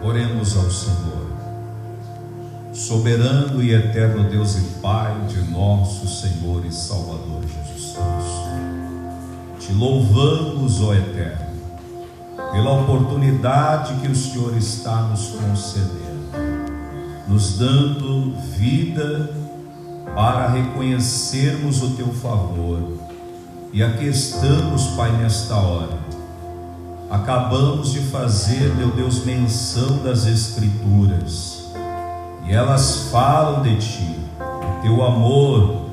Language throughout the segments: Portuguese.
Oremos ao Senhor. Soberano e eterno Deus e Pai de nosso Senhor e Salvador Jesus Cristo, te louvamos, ó Eterno, pela oportunidade que o Senhor está nos concedendo, nos dando vida para reconhecermos o teu favor. E aqui estamos, Pai, nesta hora. Acabamos de fazer, meu Deus, menção das Escrituras, e elas falam de Ti, do Teu amor,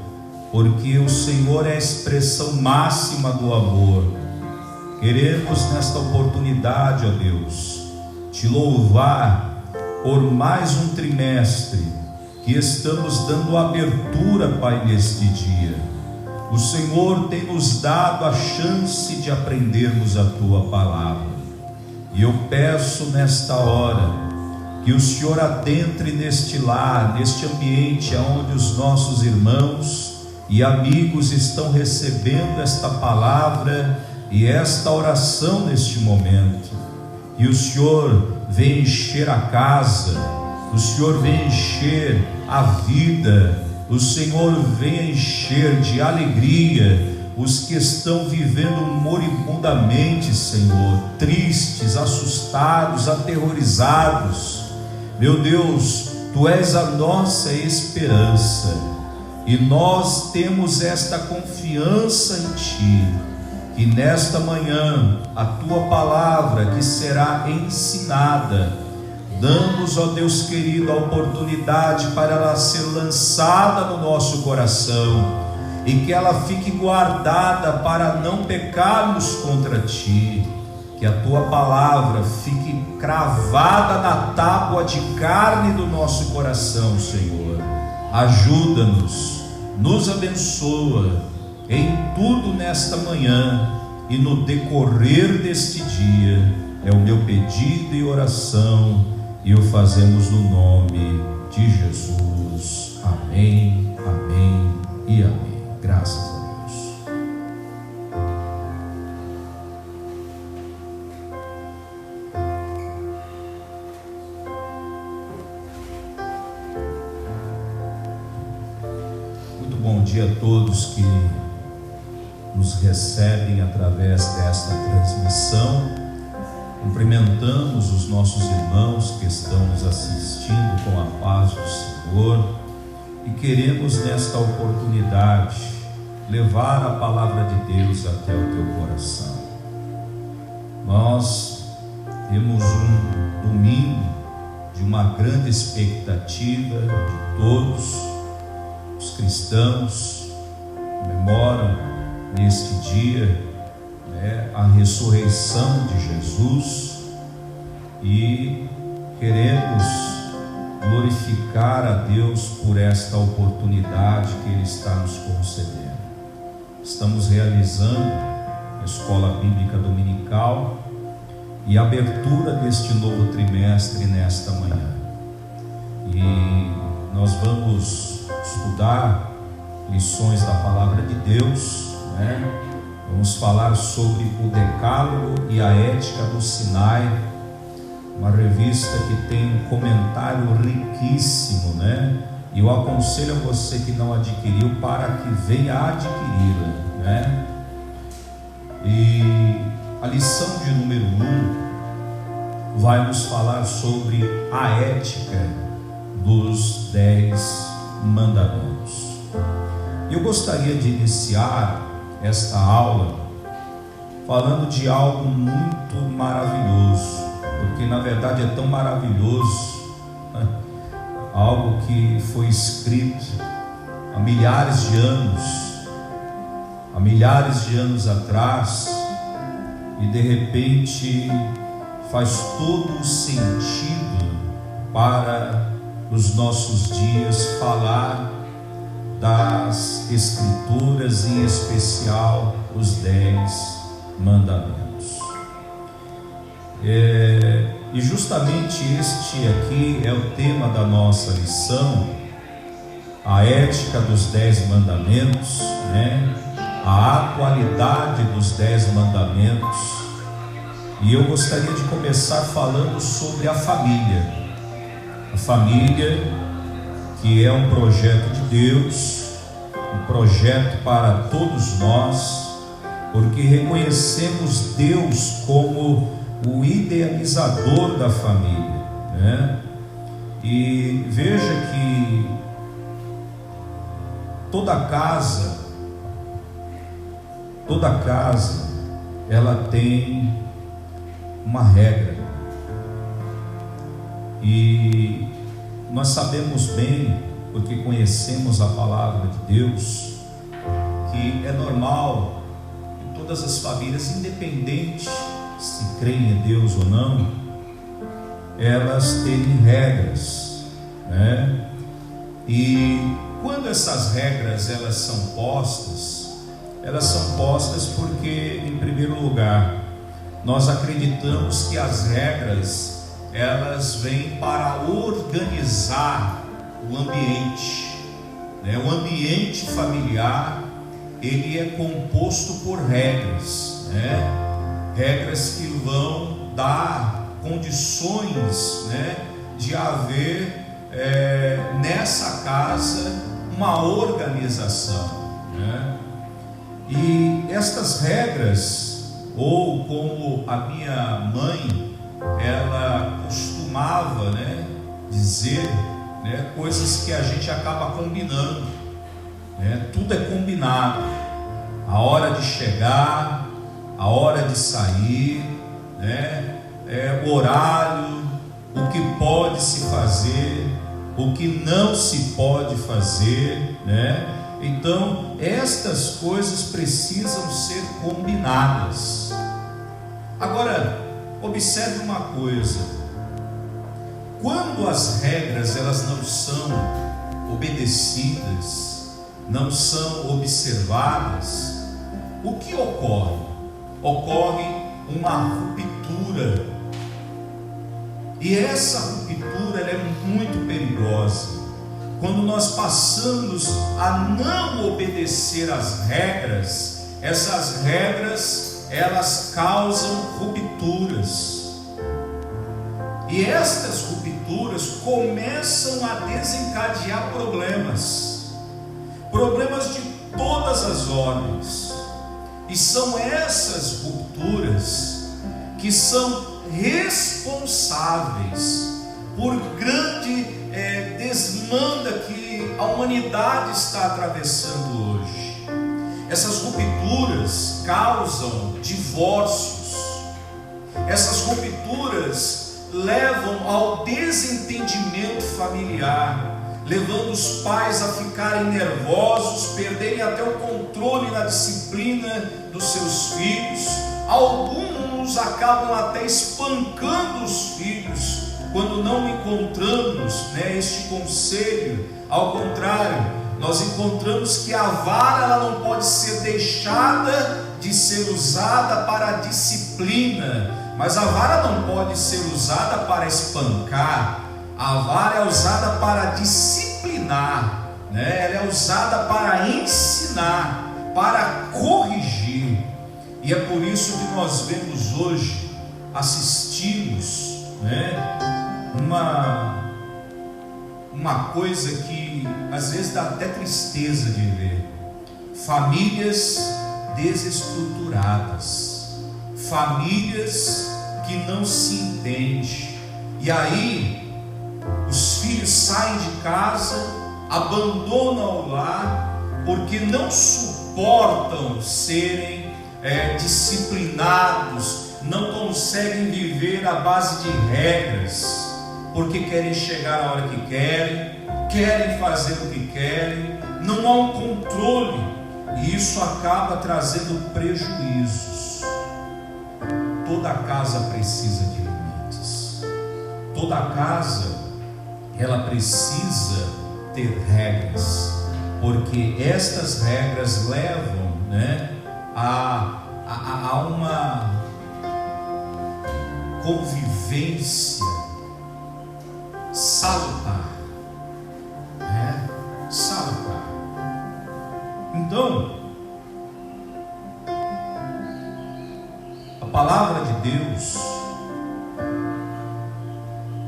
porque o Senhor é a expressão máxima do amor. Queremos nesta oportunidade, ó Deus, Te louvar por mais um trimestre que estamos dando abertura, Pai, neste dia. O Senhor tem nos dado a chance de aprendermos a Tua palavra, e eu peço nesta hora que o Senhor adentre neste lar, neste ambiente onde os nossos irmãos e amigos estão recebendo esta palavra e esta oração neste momento. E o Senhor vem encher a casa, o Senhor vem encher a vida, o Senhor vem encher de alegria os que estão vivendo moribundamente, Senhor, tristes, assustados, aterrorizados. Meu Deus, Tu és a nossa esperança, e nós temos esta confiança em Ti, que nesta manhã a Tua palavra que será ensinada, damos, ó Deus querido, a oportunidade para ela ser lançada no nosso coração, e que ela fique guardada para não pecarmos contra Ti. Que a Tua palavra fique cravada na tábua de carne do nosso coração, Senhor. Ajuda-nos, nos abençoa em tudo nesta manhã e no decorrer deste dia. É o meu pedido e oração, e o fazemos no nome de Jesus. Amém, amém e amém. Graças a Deus. Muito bom dia a todos que nos recebem através desta transmissão. Cumprimentamos os nossos irmãos que estão nos assistindo com a paz do Senhor, e queremos nesta oportunidade levar a palavra de Deus até o teu coração. Nós temos um domingo de uma grande expectativa de todos os cristãos que comemoram neste dia a ressurreição de Jesus, e queremos glorificar a Deus por esta oportunidade que Ele está nos concedendo. Estamos realizando a Escola Bíblica Dominical e a abertura deste novo trimestre nesta manhã, e nós vamos estudar lições da Palavra de Deus, Vamos falar sobre o Decálogo e a Ética do Sinai, uma revista que tem um comentário riquíssimo, E eu aconselho a você que não adquiriu para que venha adquiri-la, E a lição de número 1 vai nos falar sobre a ética dos 10 mandamentos. Eu gostaria de iniciar esta aula falando de algo muito maravilhoso, porque na verdade é tão maravilhoso, algo que foi escrito há milhares de anos atrás, e de repente faz todo o sentido para os nossos dias falar das Escrituras, em especial os 10 mandamentos. E justamente este aqui é o tema da nossa lição, a ética dos 10 mandamentos, a atualidade dos 10 mandamentos. E eu gostaria de começar falando sobre a família. A família, que é um projeto de Deus, um projeto para todos nós, porque reconhecemos Deus como o idealizador da família, né? E veja que toda casa, ela tem uma regra, e nós sabemos bem, porque conhecemos a palavra de Deus, que é normal que todas as famílias, independente se creem em Deus ou não, elas terem regras, né? E quando essas regras elas são postas porque, em primeiro lugar, nós acreditamos que as regras elas vêm para organizar o ambiente, né? O ambiente familiar, ele é composto por regras, né? Regras que vão dar condições, né, de haver nessa casa uma organização, né? E estas regras, ou como a minha mãe, ela costumava, né, dizer, né, coisas que a gente acaba combinando, né? Tudo é combinado, a hora de chegar, a hora de sair, né? O horário, o que pode se fazer, o que não se pode fazer, né? Então, estas coisas precisam ser combinadas. Agora, observe uma coisa: quando as regras elas não são obedecidas, não são observadas, o que ocorre? Ocorre uma ruptura. E essa ruptura ela é muito perigosa. Quando nós passamos a não obedecer às regras, essas regras elas causam rupturas. E estas rupturas começam a desencadear problemas de todas as ordens. E são essas rupturas que são responsáveis por grande desmanda que a humanidade está atravessando hoje. Essas rupturas causam divórcios, essas rupturas levam ao desentendimento familiar, levando os pais a ficarem nervosos, perderem até o controle na disciplina dos seus filhos. Alguns acabam até espancando os filhos quando não encontramos, né, este conselho. Ao contrário, nós encontramos que a vara ela não pode ser deixada de ser usada para a disciplina, mas a vara não pode ser usada para espancar. A vara é usada para disciplinar, né? Ela é usada para ensinar, para corrigir. E é por isso que nós vemos hoje, assistimos, né, uma coisa que às vezes dá até tristeza de ver: famílias desestruturadas, famílias que não se entendem. E aí os filhos saem de casa, abandonam o lar, porque não suportam serem disciplinados, não conseguem viver à base de regras, porque querem chegar a hora que querem fazer o que querem, não há um controle, e isso acaba trazendo prejuízos. Toda casa precisa de limites, toda casa ela precisa ter regras, porque estas regras levam, né, a uma convivência salutar, né? Salutar. Então, a palavra de Deus,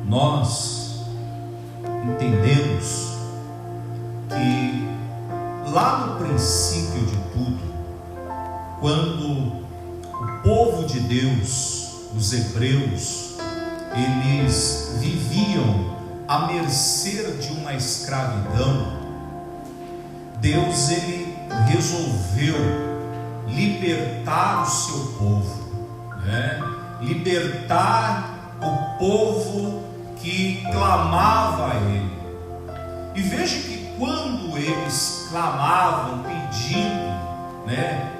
nós entendemos que lá no princípio de tudo, quando o povo de Deus, os hebreus, eles viviam à mercê de uma escravidão, Deus ele resolveu libertar o seu povo, libertar o povo que clamava a Ele. E veja que quando eles clamavam, pedindo,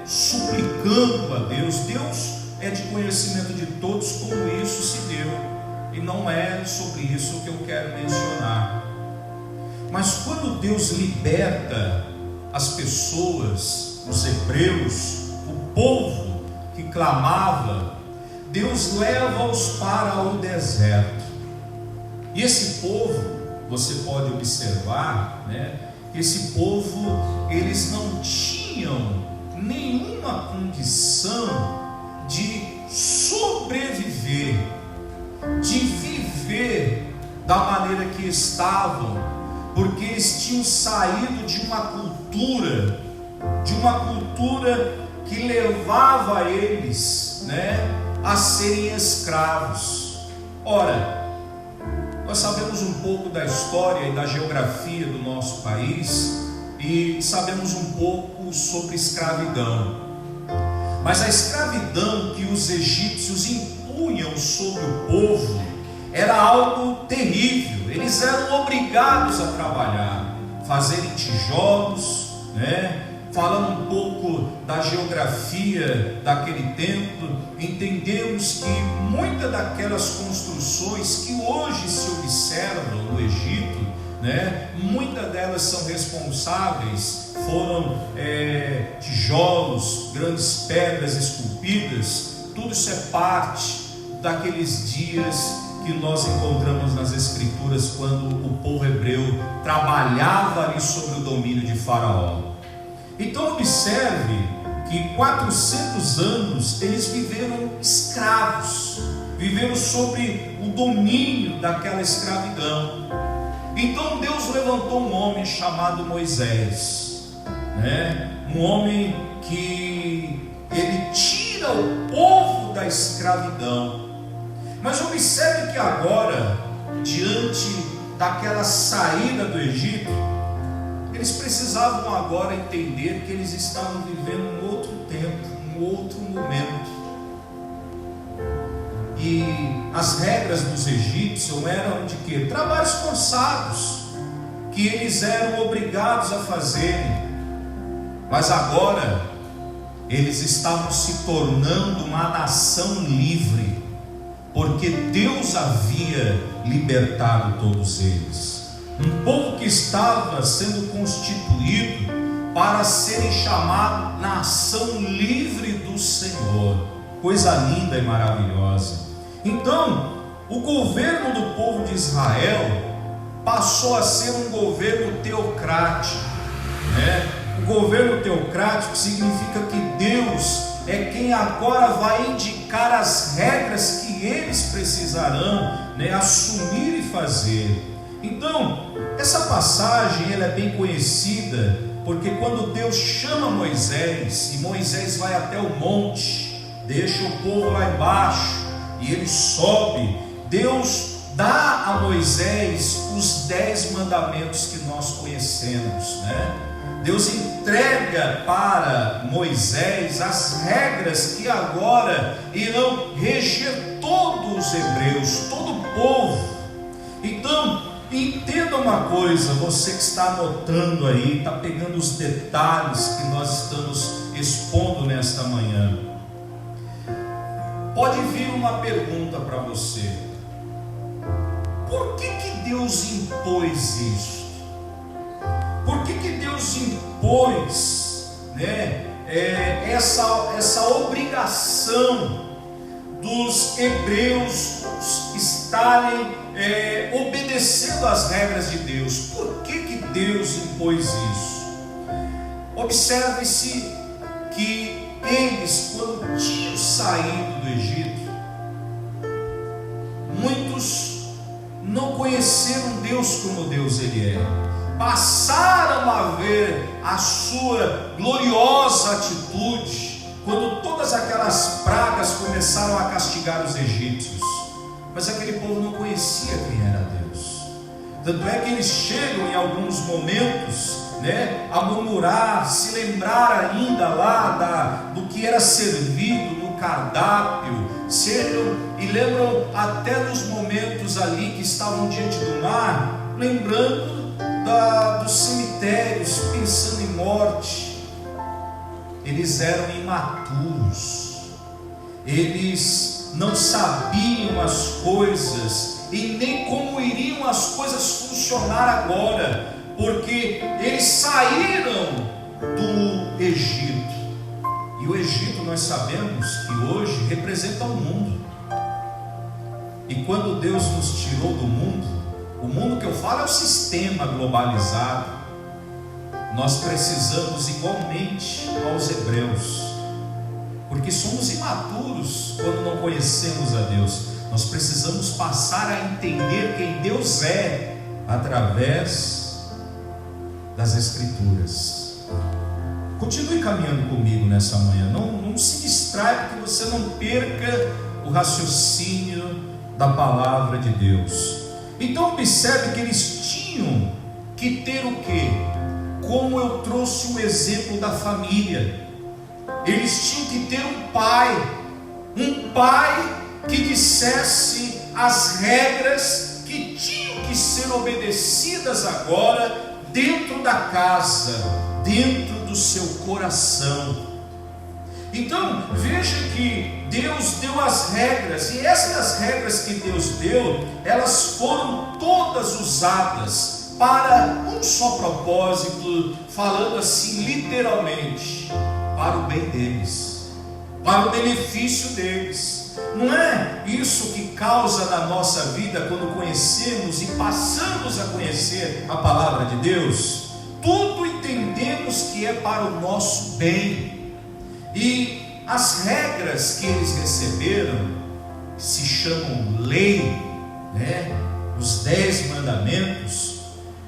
suplicando a Deus, Deus é de conhecimento de todos como isso se deu, e não é sobre isso que eu quero mencionar. Mas quando Deus liberta as pessoas, os hebreus, o povo que clamava, Deus leva-os para o deserto. E esse povo, você pode observar, que esse povo, eles não tinham nenhuma condição de sobreviver, de viver da maneira que estavam, porque eles tinham saído de uma cultura que levava eles, a serem escravos. Ora, nós sabemos um pouco da história e da geografia do nosso país e sabemos um pouco sobre escravidão. Mas a escravidão que os egípcios impunham sobre o povo era algo terrível. Eles eram obrigados a trabalhar, fazerem tijolos, Falando um pouco da geografia daquele tempo, entendemos que muitas daquelas construções que hoje se observam no Egito, muitas delas são responsáveis, foram tijolos, grandes pedras esculpidas. Tudo isso é parte daqueles dias que nós encontramos nas Escrituras, quando o povo hebreu trabalhava ali sobre o domínio de Faraó. Então observe que 400 anos eles viveram escravos, viveram sobre o domínio daquela escravidão. Então Deus levantou um homem chamado Moisés, um homem que ele tira o povo da escravidão. Mas observe que agora, diante daquela saída do Egito, eles precisavam agora entender que eles estavam vivendo um outro tempo, um outro momento. E as regras dos egípcios eram de quê? Trabalhos forçados, que eles eram obrigados a fazerem. Mas agora, eles estavam se tornando uma nação livre, porque Deus havia libertado todos eles. Um povo que estava sendo constituído para serem chamados nação livre do Senhor. Coisa linda e maravilhosa. Então, o governo do povo de Israel passou a ser um governo teocrático, O governo teocrático significa que Deus é quem agora vai indicar as regras que eles precisarão, assumir e fazer. Então, essa passagem ela é bem conhecida, porque quando Deus chama Moisés, e Moisés vai até o monte, deixa o povo lá embaixo, e ele sobe, Deus dá a Moisés os 10 mandamentos que nós conhecemos, Deus entrega para Moisés as regras que agora irão reger todos os hebreus, todo o povo. Então, entenda uma coisa, você que está anotando aí, está pegando os detalhes que nós estamos expondo nesta manhã. Pode vir uma pergunta para você: por que Deus impôs isso? Por que Deus impôs essa obrigação dos hebreus estarem obedecendo às regras de Deus? Por que Deus impôs isso? Observe-se que eles, quando tinham saído do Egito, muitos não conheceram Deus como Deus Ele é, passaram a ver a sua gloriosa atitude, quando todas aquelas pragas começaram a castigar os egípcios, mas aquele povo não conhecia quem era Deus. Tanto é que eles chegam em alguns momentos, a murmurar, se lembrar ainda lá do que era servido no cardápio, e lembram até dos momentos ali que estavam diante do mar, lembrando dos cemitérios, pensando em morte. Eles eram imaturos, eles não sabiam as coisas e nem como iriam as coisas funcionar agora, porque eles saíram do Egito, e o Egito, nós sabemos que hoje representa o mundo. E quando Deus nos tirou do mundo, o mundo que eu falo é o sistema globalizado, nós precisamos igualmente aos hebreus, porque somos imaturos quando não conhecemos a Deus. Nós precisamos passar a entender quem Deus é através das Escrituras. Continue caminhando comigo nessa manhã, não se distraia, para que você não perca o raciocínio da palavra de Deus. Então observe que eles tinham que ter o quê? Como eu trouxe o exemplo da família, eles tinham que ter um pai que dissesse as regras que tinham que ser obedecidas agora dentro da casa, dentro do seu coração. Então veja que Deus deu as regras, e essas regras que Deus deu, elas foram todas usadas para um só propósito, falando assim literalmente, para o bem deles, para o benefício deles. Não é isso que causa na nossa vida quando conhecemos e passamos a conhecer a palavra de Deus? Tudo entendemos que é para o nosso bem. E as regras que eles receberam, que se chamam lei, os 10 mandamentos,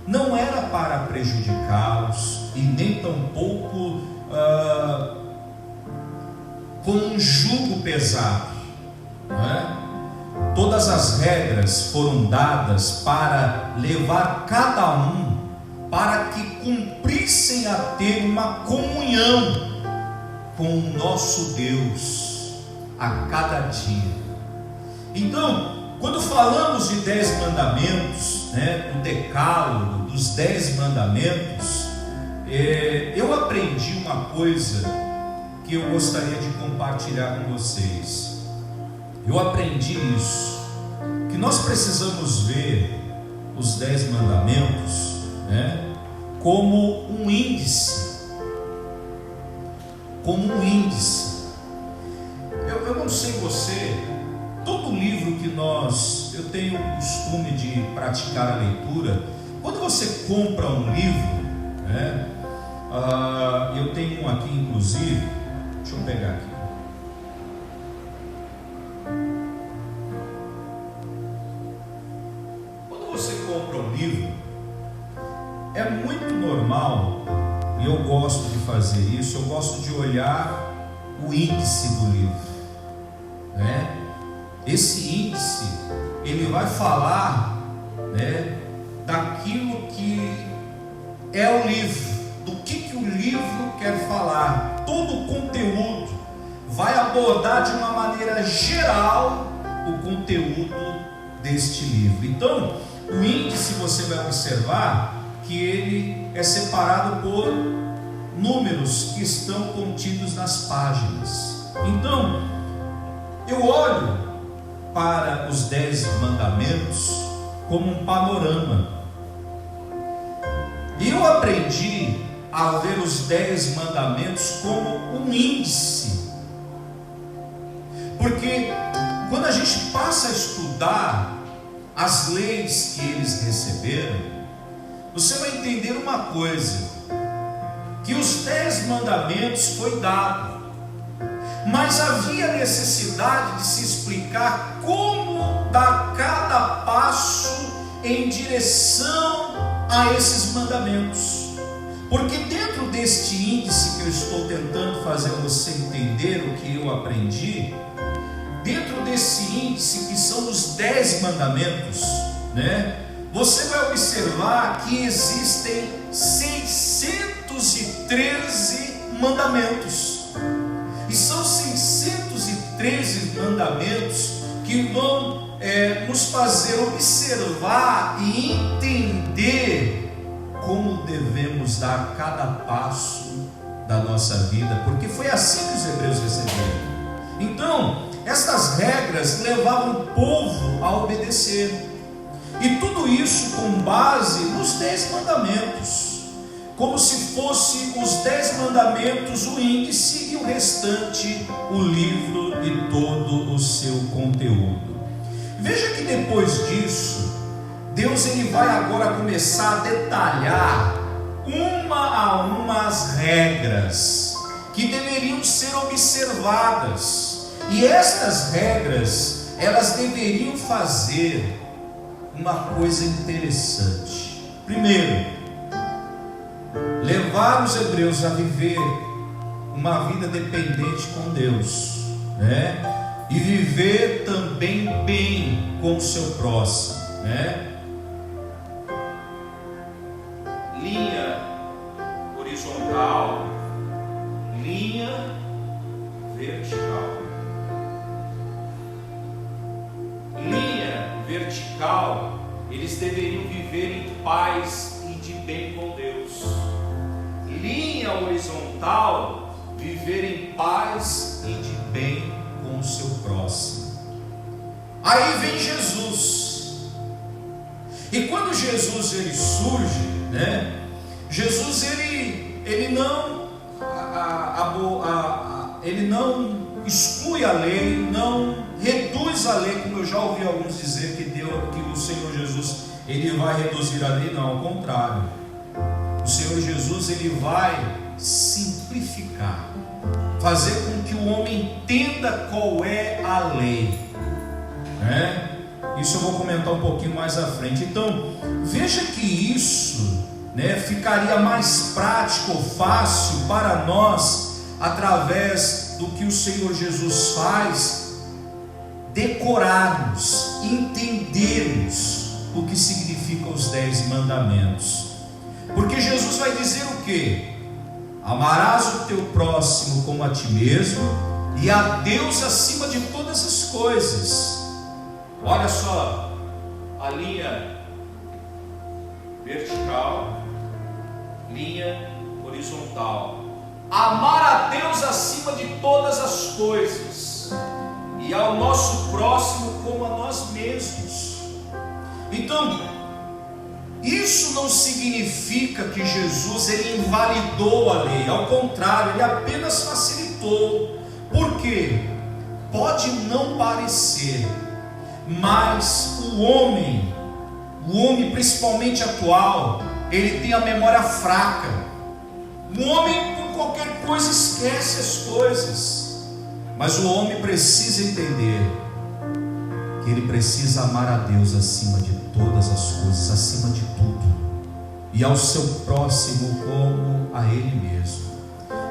não era para prejudicá-los e nem tampouco como um jugo pesado, Todas as regras foram dadas para levar cada um para que cumprissem a ter uma comunhão com o nosso Deus a cada dia. Então, quando falamos de 10 mandamentos, do decálogo, dos 10 mandamentos, eu aprendi uma coisa que eu gostaria de compartilhar com vocês. Eu aprendi isso, que nós precisamos ver os 10 mandamentos, como um índice. Eu não sei você, todo livro que eu tenho o costume de praticar a leitura. Quando você compra um livro, eu tenho um aqui inclusive, deixa eu pegar aqui. Quando você compra um livro, é muito normal, e eu gosto de fazer isso, eu gosto de olhar o índice do livro, Esse índice, ele vai falar, daquilo que é o livro, do que o livro quer falar. Todo o conteúdo vai abordar de uma maneira geral o conteúdo deste livro. Então, o índice, você vai observar que ele é separado por números que estão contidos nas páginas. Então, eu olho para os 10 mandamentos como um panorama, e eu aprendi a ver os 10 mandamentos como um índice, porque quando a gente passa a estudar as leis que eles receberam, você vai entender uma coisa, que os 10 mandamentos foi dado, mas havia necessidade de se explicar como dar cada passo em direção a esses mandamentos. Porque dentro deste índice que eu estou tentando fazer você entender o que eu aprendi, dentro desse índice que são os 10 mandamentos, né? Você vai observar que existem 613 mandamentos. E são 613 mandamentos que vão nos fazer observar e entender como devemos dar cada passo da nossa vida, porque foi assim que os hebreus receberam. Então, estas regras levavam o povo a obedecer. E tudo isso com base nos 10 mandamentos, como se fosse os 10 mandamentos o índice e o restante o livro e todo o seu conteúdo. Veja que depois disso, Deus ele vai agora começar a detalhar uma a uma as regras que deveriam ser observadas. E estas regras, elas deveriam fazer uma coisa interessante. Primeiro, levar os hebreus a viver uma vida dependente com Deus, né? E viver também bem com o seu próximo, né? Linha horizontal, linha vertical. Linha vertical, eles deveriam viver em paz e de bem com Deus. Linha horizontal, viver em paz e de bem com o seu próximo. Aí vem Jesus. E quando Jesus ele surge, né? Jesus ele não exclui a lei, não reduz a lei, como eu já ouvi alguns dizer que o Senhor Jesus ele vai reduzir a lei. Não, ao contrário. O Senhor Jesus ele vai simplificar, fazer com que o homem entenda qual é a lei, né? Isso eu vou comentar um pouquinho mais à frente. Então, veja que isso, né, ficaria mais prático ou fácil para nós, através do que o Senhor Jesus faz, decorarmos, entendermos o que significam os 10 mandamentos. Porque Jesus vai dizer o quê? Amarás o teu próximo como a ti mesmo, e a Deus acima de todas as coisas. Olha só, a linha vertical, linha horizontal. Amar a Deus acima de todas as coisas, e ao nosso próximo como a nós mesmos. Então, isso não significa que Jesus ele invalidou a lei, ao contrário, ele apenas facilitou. Por quê? Pode não parecer, mas o homem principalmente atual, ele tem a memória fraca. O homem por qualquer coisa esquece as coisas, mas o homem precisa entender que ele precisa amar a Deus acima de todas as coisas, acima de tudo, e ao seu próximo como a ele mesmo.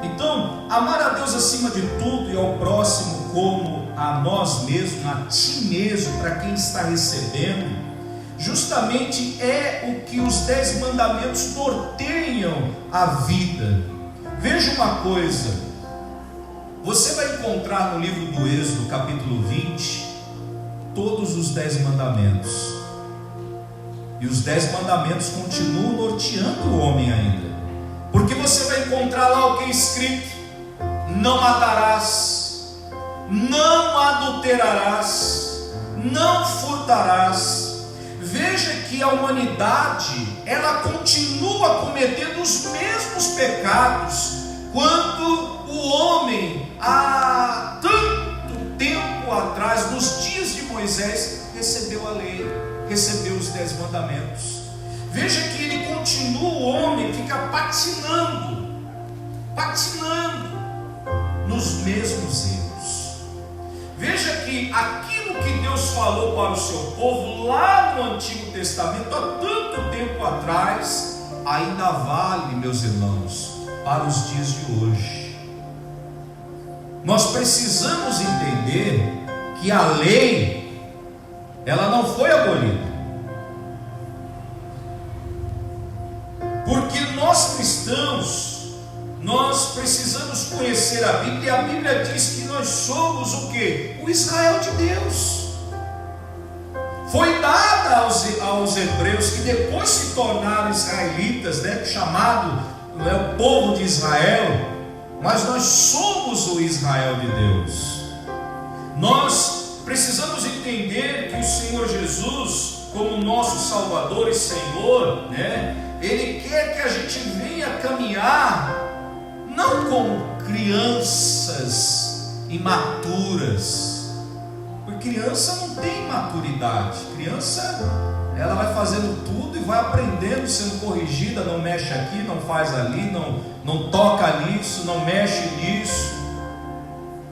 Então, amar a Deus acima de tudo e ao próximo como a nós mesmos, a ti mesmo, para quem está recebendo, justamente é o que os 10 mandamentos norteiam a vida. Veja uma coisa, você vai encontrar no livro do Êxodo, capítulo 20, todos os 10 mandamentos. E os 10 mandamentos continuam norteando o homem ainda. Porque você vai encontrar lá o que é escrito: não matarás, não adulterarás, não furtarás. Veja que a humanidade, ela continua cometendo os mesmos pecados, quando o homem, há tanto tempo atrás, nos dias de Moisés, recebeu a lei, recebeu os 10 mandamentos. Veja que ele continua, o homem fica patinando nos mesmos erros. que aquilo que Deus falou para o seu povo lá no Antigo Testamento, há tanto tempo atrás, ainda vale, meus irmãos, para os dias de hoje. Nós precisamos entender que a lei, ela não foi abolida. Porque nós cristãos, nós precisamos conhecer a Bíblia, e a Bíblia diz que nós somos o quê? O Israel de Deus. Foi dada aos hebreus, que depois se tornaram israelitas, chamado o povo de Israel, mas nós somos o Israel de Deus. Nós precisamos entender que o Senhor Jesus, como nosso Salvador e Senhor, Ele quer que a gente venha caminhar, não como crianças imaturas, porque criança não tem maturidade. Criança, ela vai fazendo tudo e vai aprendendo, sendo corrigida, não mexe aqui, não faz ali, não toca nisso, não mexe nisso.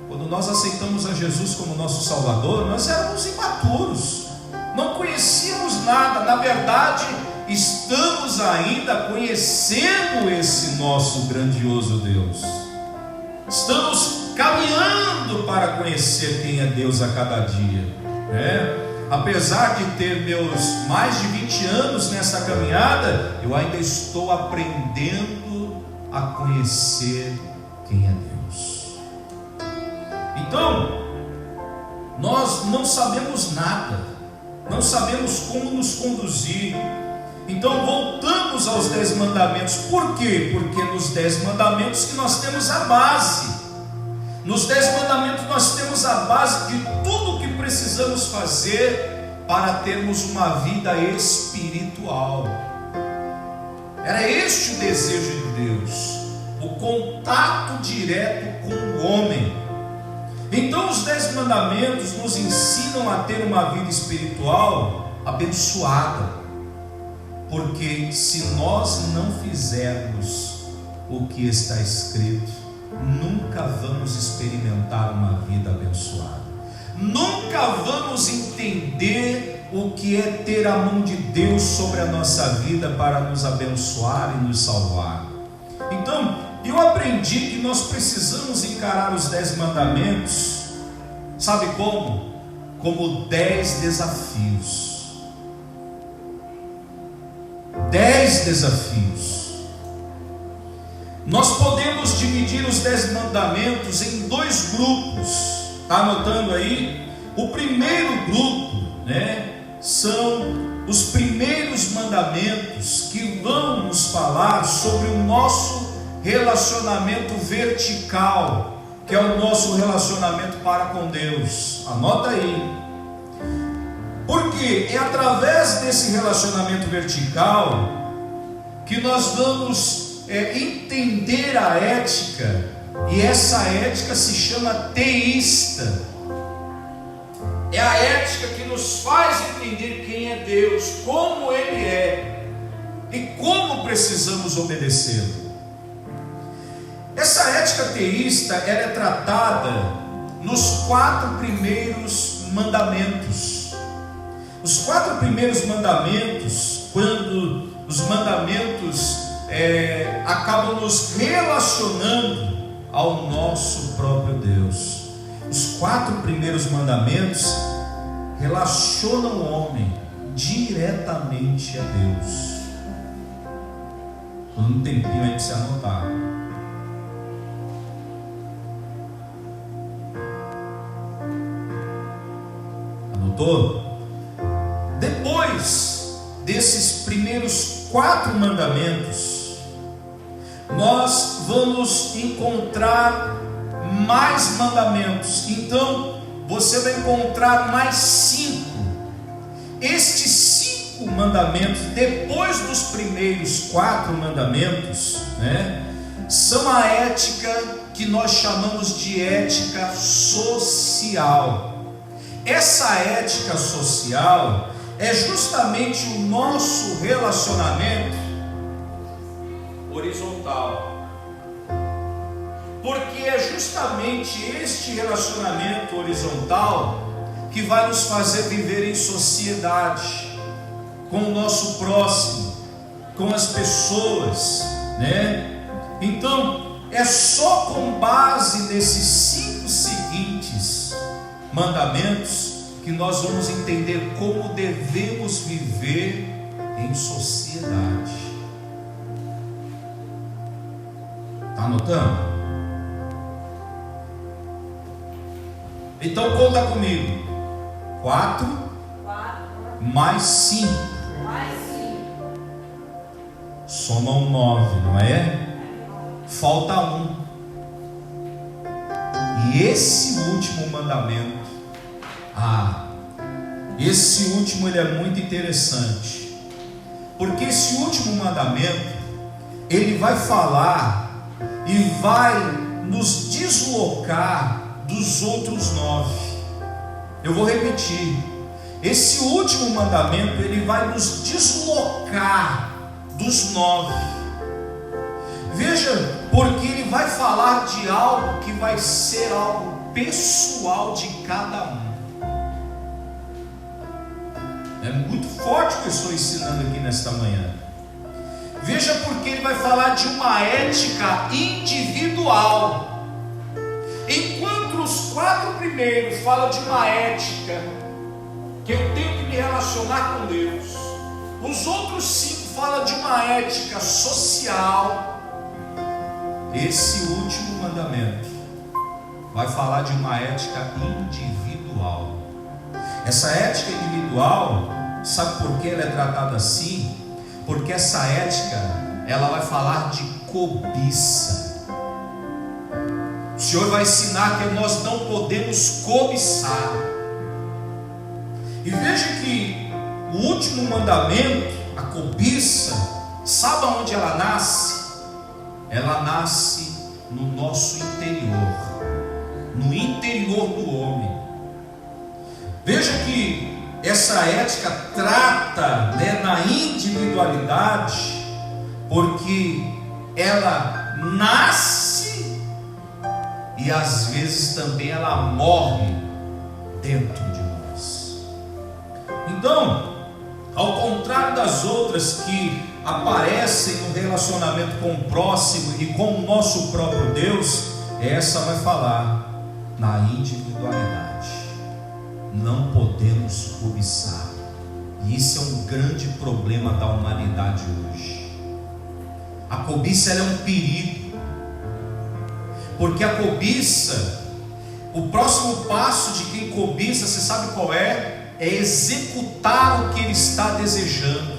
Quando nós aceitamos a Jesus como nosso Salvador, nós éramos imaturos, não conhecíamos nada. Na verdade, estamos ainda conhecendo esse nosso grandioso Deus. Estamos caminhando para conhecer quem é Deus a cada dia. Apesar de ter meus mais de 20 anos nessa caminhada, eu ainda estou aprendendo a conhecer quem é Deus. Então, nós não sabemos nada, não sabemos como nos conduzir. Então voltamos aos 10 mandamentos. Por quê? Porque nos 10 mandamentos que nós temos a base. Nos 10 mandamentos nós temos a base de tudo o que precisamos fazer para termos uma vida espiritual. Era este o desejo de Deus, o contato direto com o homem. Então os 10 mandamentos nos ensinam a ter uma vida espiritual abençoada. Porque se nós não fizermos o que está escrito, nunca vamos experimentar uma vida abençoada. Nunca vamos entender o que é ter a mão de Deus sobre a nossa vida para nos abençoar e nos salvar. Então, eu aprendi que nós precisamos encarar os 10 mandamentos, sabe como? Como 10 desafios. 10 desafios. Nós podemos dividir os 10 mandamentos em 2 grupos. Está anotando aí? O primeiro grupo, são os primeiros mandamentos que vão nos falar sobre o nosso relacionamento vertical, que é o nosso relacionamento para com Deus. Anota aí. Porque é através desse relacionamento vertical que nós vamos entender a ética, e essa ética se chama teísta. É a ética que nos faz entender quem é Deus, como Ele é e como precisamos obedecê-lo. Essa ética teísta, ela é tratada nos 4 primeiros mandamentos. Os 4 primeiros mandamentos, quando os mandamentos acabam nos relacionando ao nosso próprio Deus. Os 4 primeiros mandamentos relacionam o homem diretamente a Deus. Dando um tempinho aí para você anotar. Anotou? Depois desses primeiros 4 mandamentos, nós vamos encontrar mais mandamentos. Então você vai encontrar mais 5. Estes 5 mandamentos, depois dos primeiros 4 mandamentos, são a ética que nós chamamos de ética social. Essa ética social é justamente o nosso relacionamento horizontal. porque é justamente este relacionamento horizontal que vai nos fazer viver em sociedade, com o nosso próximo, com as pessoas, né? Então, é só com base nesses 5 seguintes mandamentos que nós vamos entender como devemos viver em sociedade. Está anotando? Então conta comigo. 4 mais 5. Somam 9, não é? Falta 1. E esse último mandamento, esse último ele é muito interessante, porque esse último mandamento ele vai falar e vai nos deslocar dos outros 9. Eu vou repetir. Esse último mandamento ele vai nos deslocar dos 9. Veja, porque ele vai falar de algo que vai ser algo pessoal de cada um. É muito forte o que eu estou ensinando aqui nesta manhã. Veja, porque ele vai falar de uma ética individual. Enquanto os 4 primeiros falam de uma ética que eu tenho que me relacionar com Deus, os outros 5 falam de uma ética social. Esse último mandamento vai falar de uma ética individual. Essa ética individual, sabe por que ela é tratada assim? Porque essa ética, ela vai falar de cobiça. O Senhor vai ensinar que nós não podemos cobiçar. E veja que o último mandamento, a cobiça, sabe onde ela nasce? Ela nasce no nosso interior, no interior do homem. Veja que essa ética trata, na individualidade, porque ela nasce e às vezes também ela morre dentro de nós. Então, ao contrário das outras que aparecem no relacionamento com o próximo e com o nosso próprio Deus, essa vai falar na individualidade. Não podemos cobiçar, e isso é um grande problema da humanidade hoje. A cobiça ela é um perigo, porque a cobiça, o próximo passo de quem cobiça, você sabe qual é? É executar o que ele está desejando.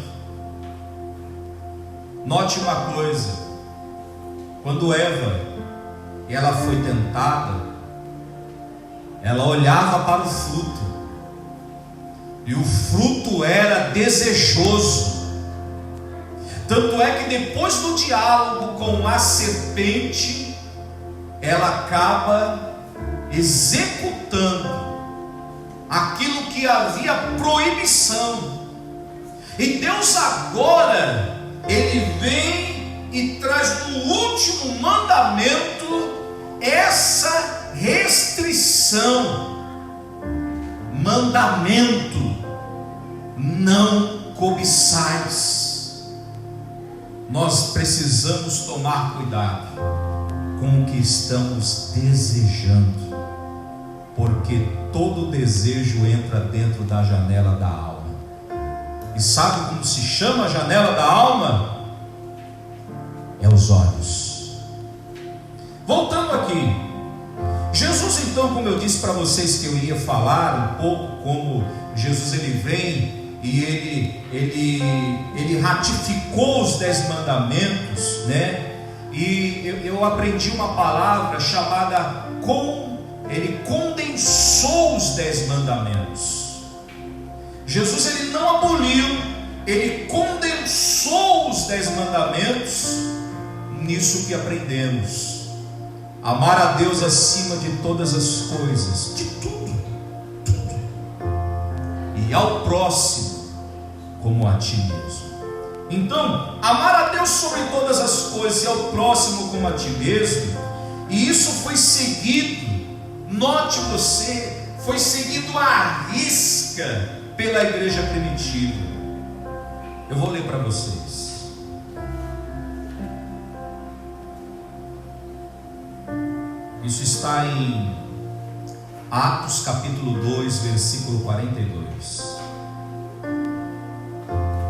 Note uma coisa: quando Eva ela foi tentada, ela olhava para o fruto, e o fruto era desejoso. Tanto é que depois do diálogo com a serpente, ela acaba executando aquilo que havia proibição. E Deus agora, Ele vem e traz no último mandamento essa restrição. Mandamento: não cobiçais. Nós precisamos tomar cuidado com o que estamos desejando, porque todo desejo entra dentro da janela da alma. E sabe como se chama a janela da alma? É os olhos. Voltando aqui, Jesus, então, como eu disse para vocês que eu iria falar um pouco como Jesus ele vem e ele ratificou os 10 mandamentos, né? E eu aprendi uma palavra chamada ele condensou os 10 mandamentos. Jesus ele não aboliu, ele condensou os 10 mandamentos nisso que aprendemos: amar a Deus acima de todas as coisas, de tudo, e ao próximo como a ti mesmo. Então, amar a Deus sobre todas as coisas e ao próximo como a ti mesmo E isso foi seguido, note você, foi seguido à risca pela igreja primitiva. Eu vou ler para vocês. Isso está em Atos capítulo 2, versículo 42.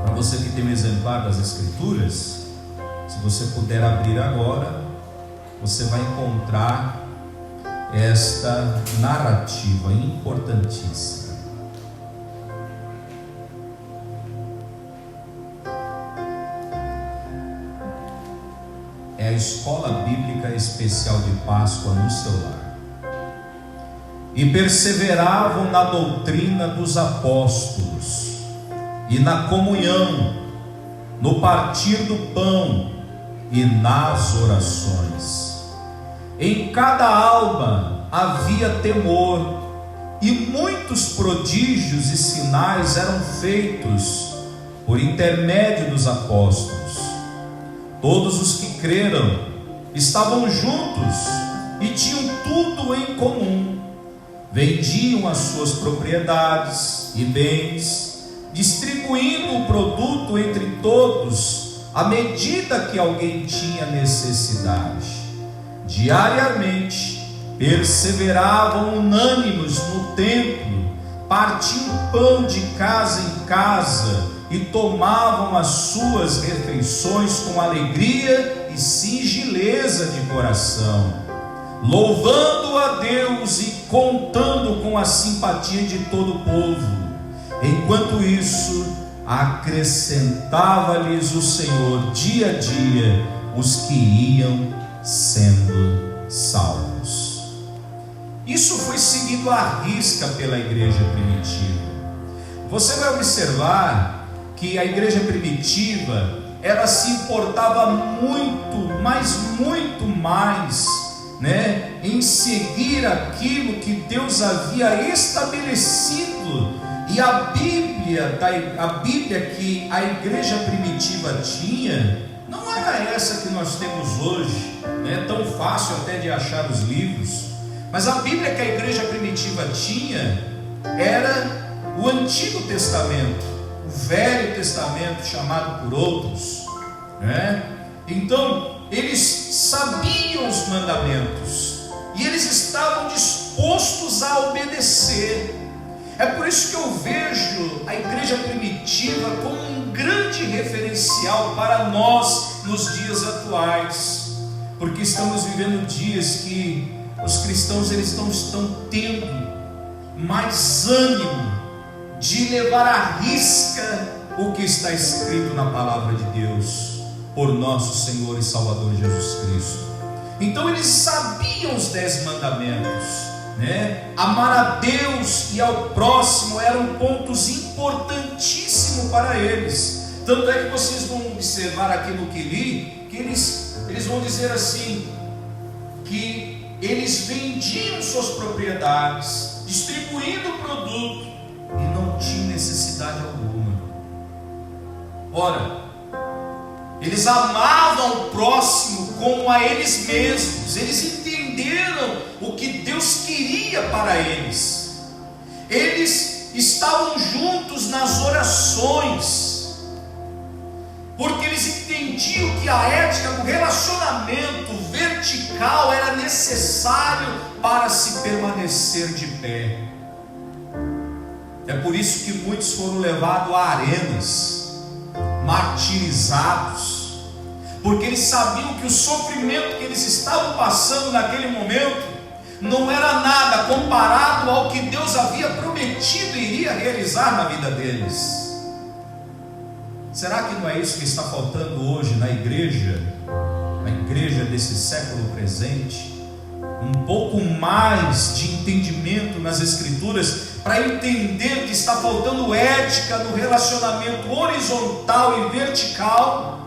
Para você que tem um exemplar das Escrituras, se você puder abrir agora, você vai encontrar esta narrativa importantíssima. É a Escola Bíblica Especial de Páscoa no seu lar. E perseveravam na doutrina dos apóstolos, e na comunhão, no partir do pão e nas orações. Em cada alma havia temor, e muitos prodígios e sinais eram feitos por intermédio dos apóstolos. Todos os que creram estavam juntos e tinham tudo em comum. Vendiam as suas propriedades e bens, distribuindo o produto entre todos, à medida que alguém tinha necessidade. Diariamente perseveravam unânimes no templo, partiam pão de casa em casa e tomavam as suas refeições com alegria e singeleza de coração, louvando a Deus e contando com a simpatia de todo o povo. Enquanto isso, acrescentava-lhes o Senhor dia a dia os que iam sendo salvos. Isso foi seguido à risca pela igreja primitiva. Você vai observar que a igreja primitiva, ela se importava muito, mas muito mais, em seguir aquilo que Deus havia estabelecido. E a Bíblia que a igreja primitiva tinha, não era essa que nós temos hoje, é tão fácil até de achar os livros, mas a Bíblia que a igreja primitiva tinha era o Antigo Testamento, o Velho Testamento, chamado por outros, Então, eles sabiam os mandamentos e eles estavam dispostos a obedecer. É por isso que eu vejo a igreja primitiva como um grande referencial para nós nos dias atuais, porque estamos vivendo dias que os cristãos eles não estão tendo mais ânimo de levar à risca o que está escrito na palavra de Deus por nosso Senhor e Salvador Jesus Cristo. Então eles sabiam os 10 mandamentos, Amar a Deus e ao próximo eram pontos importantíssimos para eles. Tanto é que vocês vão observar aqui no que li, que eles vão dizer assim, que eles vendiam suas propriedades, distribuindo o produto, e não tinham necessidade alguma. Ora, eles amavam o próximo como a eles mesmos. Eles entenderam o que Deus queria para eles. Eles estavam juntos nas orações, porque eles entendiam que a ética do relacionamento vertical era necessário para se permanecer de pé. É por isso que muitos foram levados a arenas, martirizados, porque eles sabiam que o sofrimento que eles estavam passando naquele momento não era nada comparado ao que Deus havia prometido e iria realizar na vida deles. Será que não é isso que está faltando hoje na igreja, a igreja desse século presente? Um pouco mais de entendimento nas Escrituras, para entender que está faltando ética no relacionamento horizontal e vertical.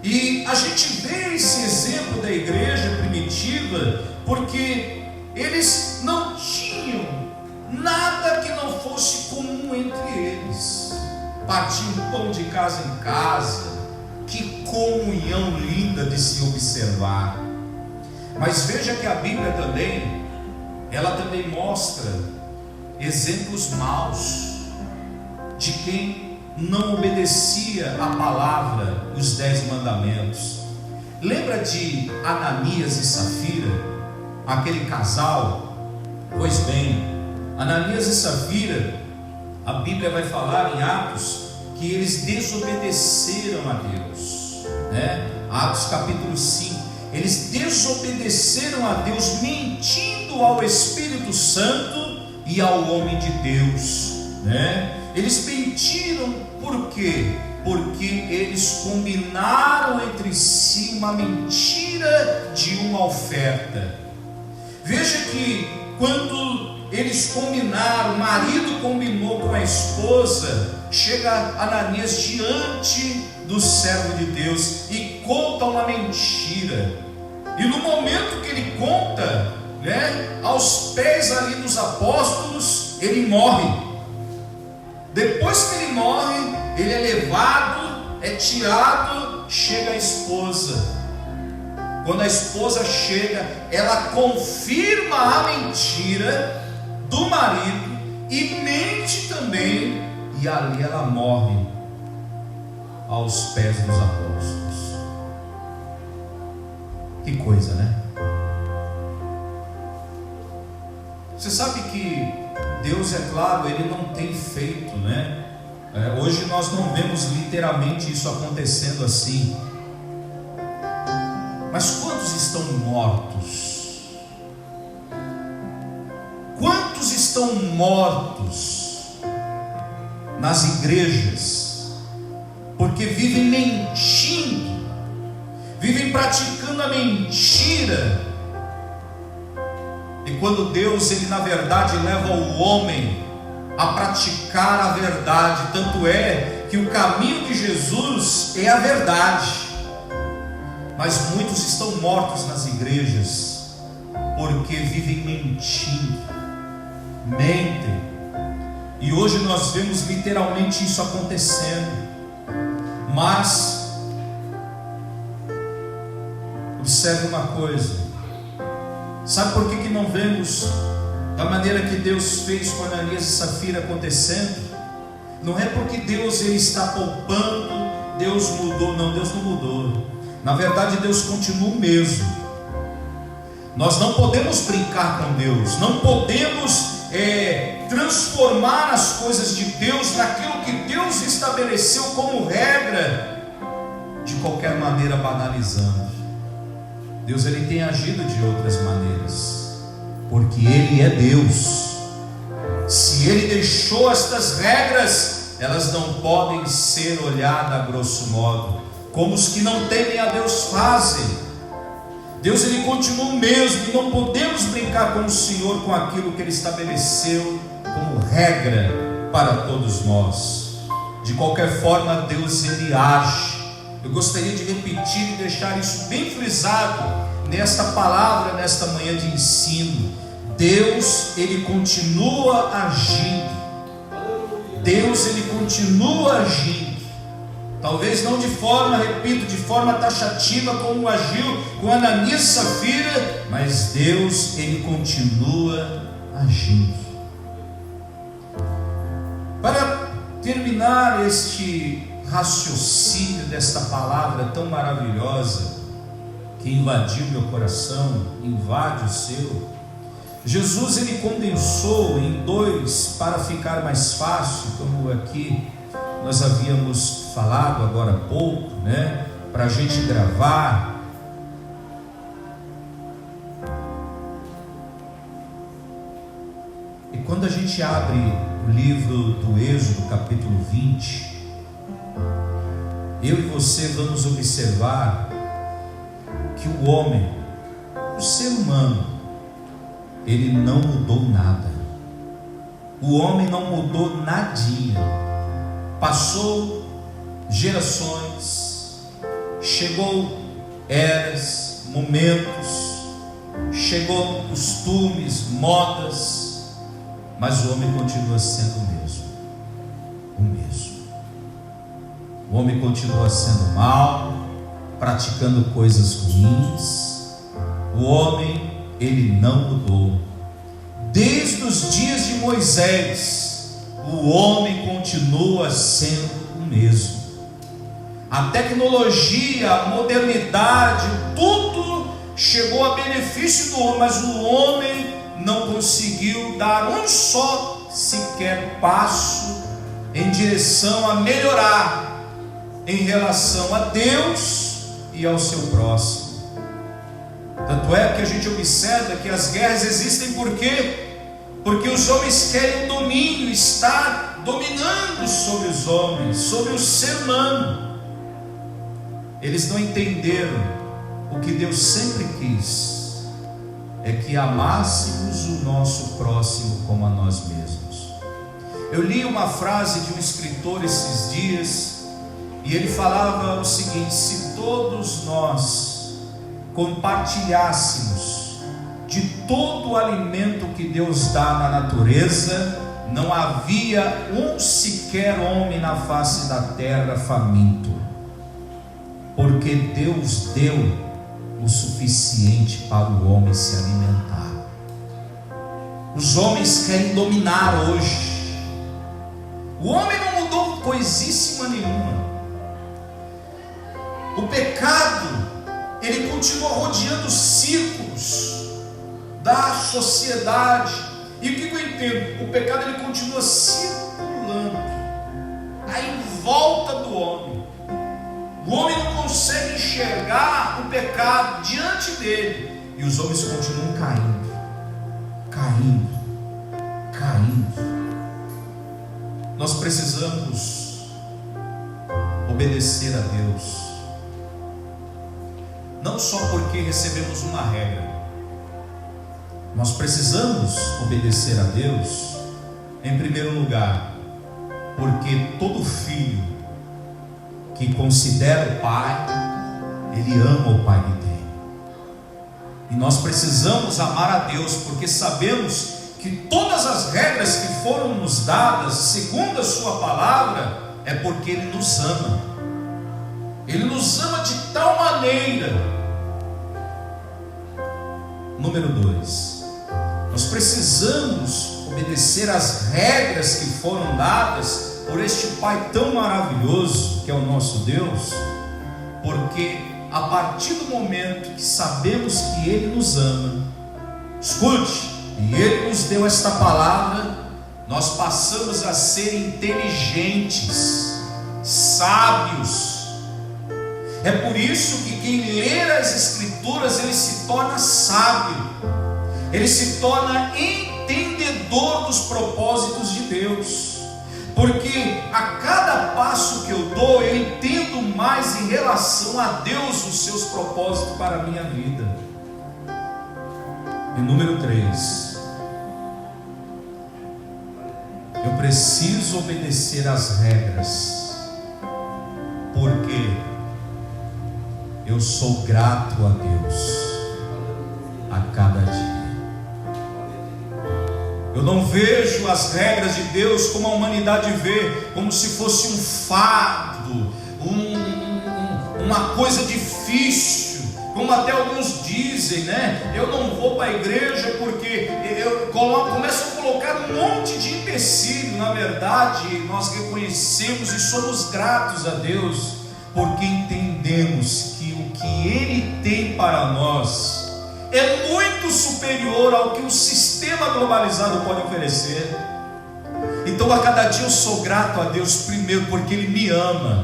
E a gente vê esse exemplo da igreja primitiva, porque eles não tinham nada que não fosse comum entre eles. Partiam pão de casa em casa. Que comunhão linda de se observar. Mas veja que a Bíblia também, ela também mostra exemplos maus de quem não obedecia a palavra, os 10 mandamentos. Lembra de Ananias e Safira, aquele casal? Pois bem, Ananias e Safira, a Bíblia vai falar em Atos que eles desobedeceram a Deus, né? Atos capítulo 5, eles desobedeceram a Deus, mentindo ao Espírito Santo e ao homem de Deus, né? Eles mentiram por quê? Porque eles combinaram entre si uma mentira de uma oferta. Veja que quando eles combinaram, o marido combinou com a esposa, chega Ananias diante do servo de Deus e conta uma mentira. E no momento que ele conta, né, aos pés ali dos apóstolos, ele morre. Depois que ele morre, ele é levado, é tirado, chega a esposa. Quando a esposa chega, ela confirma a mentira do marido e mente também, e ali ela morre aos pés dos apóstolos. Que coisa, né? Você sabe que Deus, é claro, Ele não tem feito, né? Hoje nós não vemos literalmente isso acontecendo assim. Mas quantos estão mortos? Quantos estão mortos nas igrejas? Porque vivem mentindo, vivem praticando a mentira. E quando Deus, Ele na verdade leva o homem a praticar a verdade, tanto é que o caminho de Jesus é a verdade. Mas muitos estão mortos nas igrejas, porque vivem mentindo, mentem. E hoje nós vemos literalmente isso acontecendo. Mas observe uma coisa: sabe por que não vemos da maneira que Deus fez com Ananias e Safira acontecendo? Não é porque Deus Ele está poupando, Deus mudou. Não, Deus não mudou. Na verdade, Deus continua o mesmo. Nós não podemos brincar com Deus, não podemos transformar as coisas de Deus naquilo que Deus estabeleceu como regra, de qualquer maneira banalizando. Deus, Ele tem agido de outras maneiras, porque Ele é Deus. Se Ele deixou estas regras, elas não podem ser olhadas a grosso modo, como os que não temem a Deus fazem. Deus, Ele continua o mesmo, e não podemos brincar com o Senhor, com aquilo que Ele estabeleceu como regra para todos nós. De qualquer forma, Deus, Ele age. Eu gostaria de repetir e deixar isso bem frisado nesta palavra, nesta manhã de ensino. Deus, Ele continua agindo. Deus, Ele continua agindo. Talvez não de forma, repito, de forma taxativa como agiu com Ananias e Safira, mas Deus, Ele continua agindo. Para terminar este raciocínio desta palavra tão maravilhosa, que invadiu meu coração, invade o seu, Jesus, Ele condensou em 2 para ficar mais fácil, como aqui nós havíamos falado agora há pouco, né? Para a gente gravar. E quando a gente abre o livro do Êxodo, capítulo 20, eu e você vamos observar que o homem, o ser humano, ele não mudou nada. O homem não mudou nadinha. Passou gerações, chegou eras, momentos, chegou costumes, modas, mas o homem continua sendo o mesmo. O homem continua sendo mau, praticando coisas ruins. O homem, ele não mudou. Desde os dias de Moisés, o homem continua sendo o mesmo. A tecnologia, a modernidade, tudo chegou a benefício do homem, mas o homem não conseguiu dar um só sequer passo em direção a melhorar em relação a Deus e ao seu próximo. Tanto é que a gente observa que as guerras existem por quê? Porque os homens querem o domínio, estar dominando sobre os homens, sobre o ser humano. Eles não entenderam o que Deus sempre quis, é que amássemos o nosso próximo como a nós mesmos. Eu li uma frase de um escritor esses dias, e ele falava o seguinte: se todos nós compartilhássemos de todo o alimento que Deus dá na natureza, não havia um sequer homem na face da terra faminto, porque Deus deu o suficiente para o homem se alimentar. Os homens querem dominar hoje. O homem não mudou coisíssima nenhuma. O pecado, ele continua rodeando os círculos da sociedade. E o que eu entendo? O pecado, ele continua circulando aí em volta do homem. O homem não consegue enxergar o pecado diante dele, e os homens continuam caindo. Nós precisamos obedecer a Deus, não só porque recebemos uma regra. Nós precisamos obedecer a Deus, em primeiro lugar, porque todo filho que considera o pai, ele ama o pai que tem. E nós precisamos amar a Deus, porque sabemos que todas as regras que foram nos dadas, segundo a sua palavra, é porque Ele nos ama. Ele nos ama de tal maneira. Número 2, nós precisamos obedecer às regras que foram dadas por este Pai tão maravilhoso que é o nosso Deus, porque a partir do momento que sabemos que Ele nos ama, escute, e Ele nos deu esta palavra, nós passamos a ser inteligentes, sábios. É por isso que quem ler as Escrituras, ele se torna sábio, ele se torna entendedor dos propósitos de Deus. Porque a cada passo que eu dou, eu entendo mais em relação a Deus os seus propósitos para a minha vida. E número 3, eu preciso obedecer às regras, porque eu sou grato a Deus a cada dia. Eu não vejo as regras de Deus como a humanidade vê, como se fosse um fardo, uma coisa difícil, como até alguns dizem, né? Eu não vou para a igreja porque eu começo a colocar um monte de empecilho. Na verdade, nós reconhecemos e somos gratos a Deus, porque entendemos que o que Ele tem para nós é muito superior ao que o sistema globalizado pode oferecer. Então a cada dia eu sou grato a Deus, primeiro porque Ele me ama,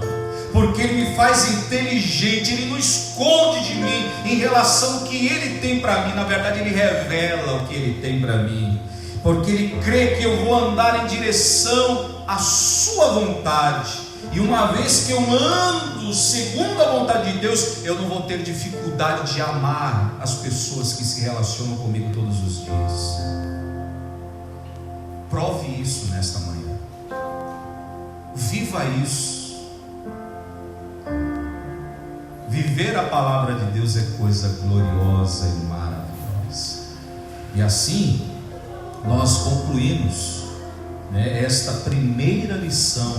porque Ele me faz inteligente, Ele não esconde de mim em relação ao que Ele tem para mim. Na verdade Ele revela o que Ele tem para mim, porque Ele crê que eu vou andar em direção à sua vontade. E uma vez que eu ando segundo a vontade de Deus, eu não vou ter dificuldade de amar as pessoas que se relacionam comigo todos os dias. Prove isso nesta manhã. Viva isso. Viver a palavra de Deus é coisa gloriosa e maravilhosa. E assim nós concluímos, esta primeira lição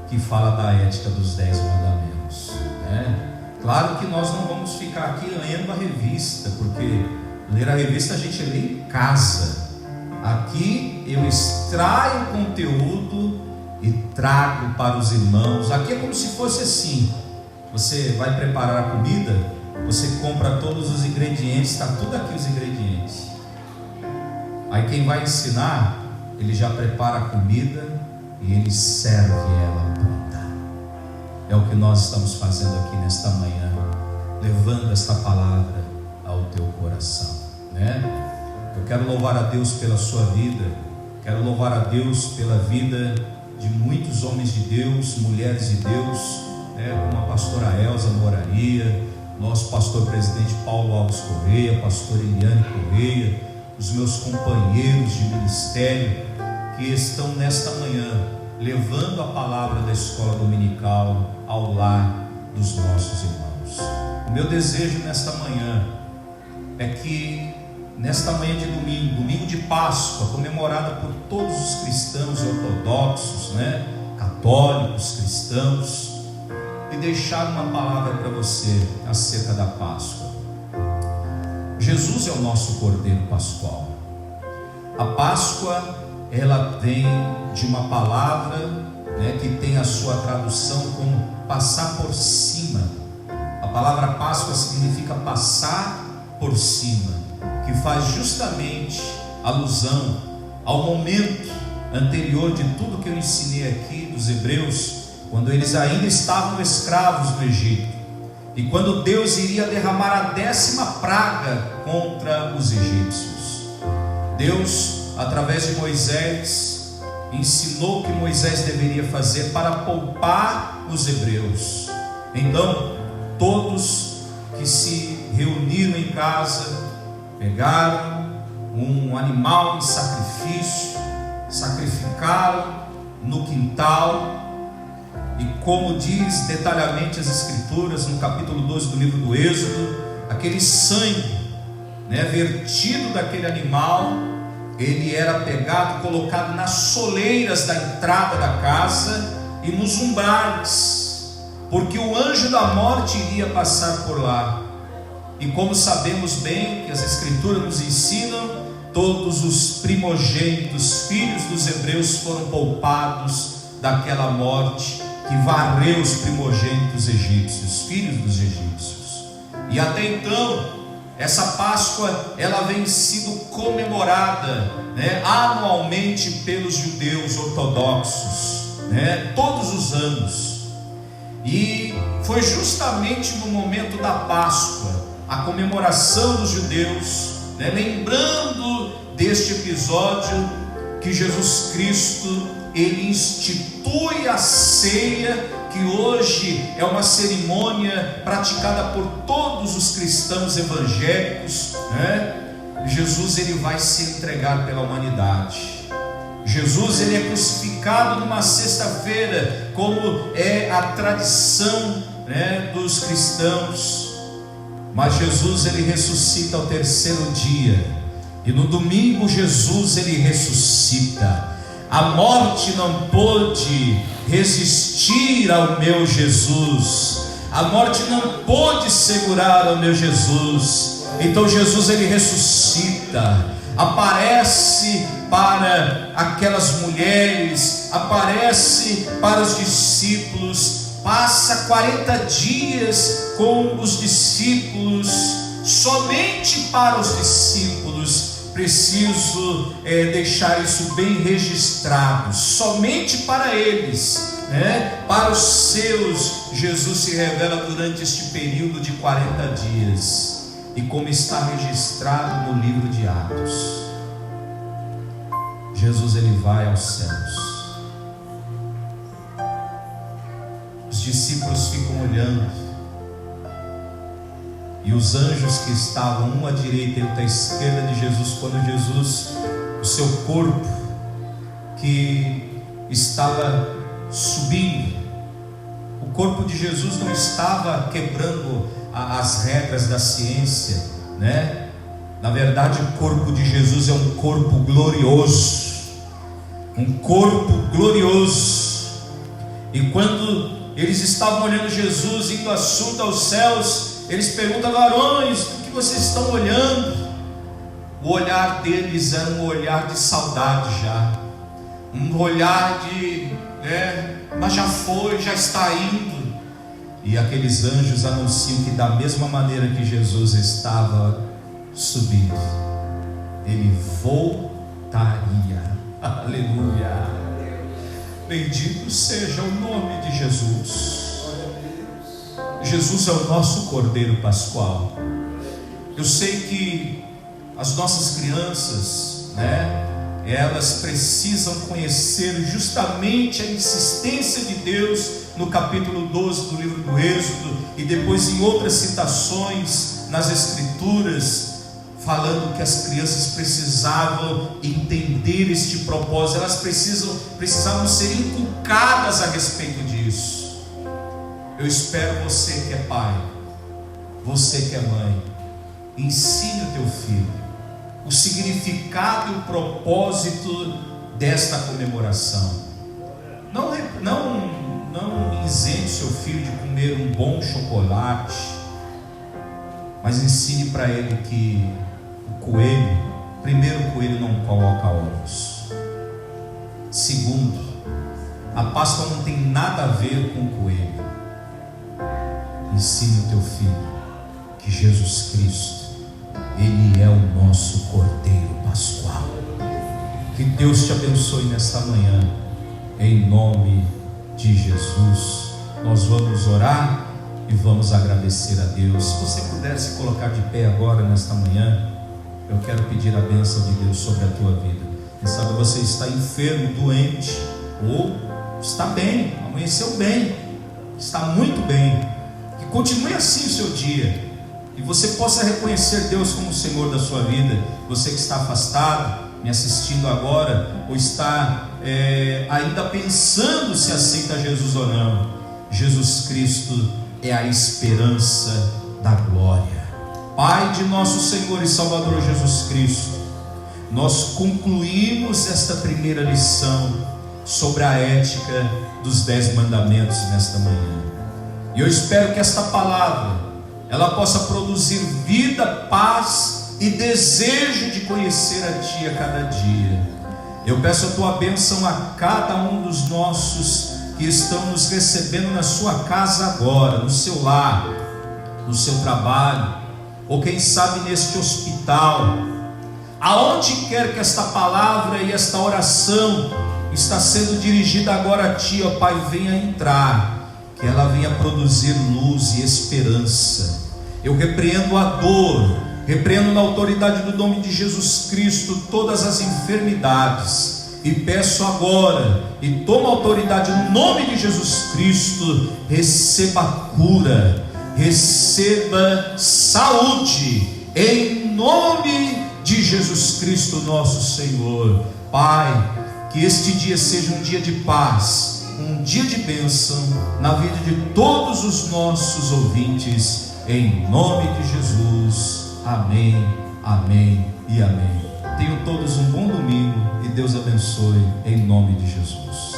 que fala da ética dos 10 mandamentos, Claro que nós não vamos ficar aqui lendo a revista, porque ler a revista a gente lê em casa. Aqui eu extraio o conteúdo e trago para os irmãos. Aqui é como se fosse assim: você vai preparar a comida, você compra todos os ingredientes, está tudo aqui os ingredientes. Aí quem vai ensinar, ele já prepara a comida e ele serve ela pronta. É o que nós estamos fazendo aqui nesta manhã, levando esta palavra ao teu coração, né? Eu quero louvar a Deus pela sua vida, quero louvar a Deus pela vida de muitos homens de Deus, mulheres de Deus, né? Como a pastora Elza Moraria, nosso pastor presidente Paulo Alves Correia, pastor Eliane Correia, os meus companheiros de ministério que estão nesta manhã levando a palavra da escola dominical ao lar dos nossos irmãos. O meu desejo nesta manhã é que nesta manhã de domingo, domingo de Páscoa, comemorada por todos os cristãos ortodoxos, né, católicos, cristãos, e deixar uma palavra para você acerca da Páscoa. Jesus é o nosso Cordeiro Pascual. A Páscoa, ela vem de uma palavra, né, que tem a sua tradução como passar por cima. A palavra Páscoa significa passar por cima, que faz justamente alusão ao momento anterior de tudo que eu ensinei aqui dos hebreus, quando eles ainda estavam escravos no Egito, e quando Deus iria derramar a 10ª praga contra os egípcios. Deus, através de Moisés, ensinou o que Moisés deveria fazer para poupar os hebreus. Então, todos que se reuniram em casa, pegaram um animal em sacrifício, sacrificaram no quintal, e como diz detalhadamente as Escrituras, no capítulo 12 do livro do Êxodo, aquele sangue, né, vertido daquele animal, ele era pegado, colocado nas soleiras da entrada da casa e nos umbrais, porque o anjo da morte iria passar por lá. E como sabemos bem que as Escrituras nos ensinam, todos os primogênitos, filhos dos hebreus, foram poupados daquela morte que varreu os primogênitos egípcios, filhos dos egípcios. E até então, essa Páscoa, ela vem sido comemorada, né, anualmente pelos judeus ortodoxos, né, todos os anos. E foi justamente no momento da Páscoa, a comemoração dos judeus, né, lembrando deste episódio, que Jesus Cristo, ele institui a ceia, que hoje é uma cerimônia praticada por todos os cristãos evangélicos, né? Jesus, ele vai se entregar pela humanidade. Jesus, ele é crucificado numa sexta-feira, como é a tradição, né, dos cristãos. Mas Jesus, ele ressuscita ao 3º dia, e no domingo Jesus, ele ressuscita. A morte não pôde resistir ao meu Jesus, a morte não pôde segurar ao meu Jesus. Então Jesus, ele ressuscita, aparece para aquelas mulheres, aparece para os discípulos, passa 40 dias com os discípulos, somente para os discípulos. Preciso deixar isso bem registrado, somente para eles, né? Para os seus, Jesus se revela durante este período de 40 dias, e como está registrado no livro de Atos, Jesus, ele vai aos céus. Os discípulos ficam olhando, e os anjos que estavam um à direita e outro à esquerda de Jesus, quando Jesus, o seu corpo que estava subindo, o corpo de Jesus não estava quebrando as regras da ciência, né? Na verdade, o corpo de Jesus é um corpo glorioso, um corpo glorioso. E quando eles estavam olhando Jesus indo assunto aos céus. Eles perguntam: varões, o que vocês estão olhando? O olhar deles era um olhar de saudade já, um olhar de, mas já foi, já está indo. E aqueles anjos anunciam que da mesma maneira que Jesus estava subindo, ele voltaria. Aleluia. Bendito seja o nome de Jesus. Jesus é o nosso Cordeiro Pascual. Eu sei que as nossas crianças, elas precisam conhecer justamente a insistência de Deus no capítulo 12 do livro do Êxodo, e depois em outras citações nas Escrituras, falando que as crianças precisavam entender este propósito, elas precisavam ser inculcadas a respeito disso. Eu espero você que é pai, você que é mãe, ensine o teu filho o significado e o propósito desta comemoração. Não isente seu filho de comer um bom chocolate, mas ensine para ele que o coelho não coloca ovos. Segundo, a Páscoa não tem nada a ver com o coelho. Ensine o teu filho que Jesus Cristo, Ele é o nosso Cordeiro Pascual. Que Deus te abençoe nesta manhã, em nome de Jesus. Nós vamos orar e vamos agradecer a Deus. Se você puder se colocar de pé agora nesta manhã, eu quero pedir a bênção de Deus sobre a tua vida. Quem sabe você está enfermo, doente, ou está bem, amanheceu bem, está muito bem. Que continue assim o seu dia, e você possa reconhecer Deus como o Senhor da sua vida. Você que está afastado, me assistindo agora, ou está ainda pensando se aceita Jesus ou não, Jesus Cristo é a esperança da glória. Pai de nosso Senhor e Salvador Jesus Cristo, nós concluímos esta primeira lição sobre a ética dos 10 mandamentos nesta manhã, e eu espero que esta palavra ela possa produzir vida, paz e desejo de conhecer a Ti a cada dia. Eu peço a Tua bênção a cada um dos nossos que estão nos recebendo na sua casa agora, no seu lar, no seu trabalho, ou quem sabe neste hospital, aonde quer que esta palavra e esta oração está sendo dirigida agora a Ti, ó Pai, venha entrar, que ela venha produzir luz e esperança. Eu repreendo a dor, repreendo na autoridade do nome de Jesus Cristo todas as enfermidades, e peço agora, e toma autoridade no nome de Jesus Cristo, receba cura, receba saúde, em nome de Jesus Cristo nosso Senhor. Pai, que este dia seja um dia de paz, um dia de bênção na vida de todos os nossos ouvintes, em nome de Jesus. Amém, amém e amém. Tenham todos um bom domingo e Deus abençoe em nome de Jesus.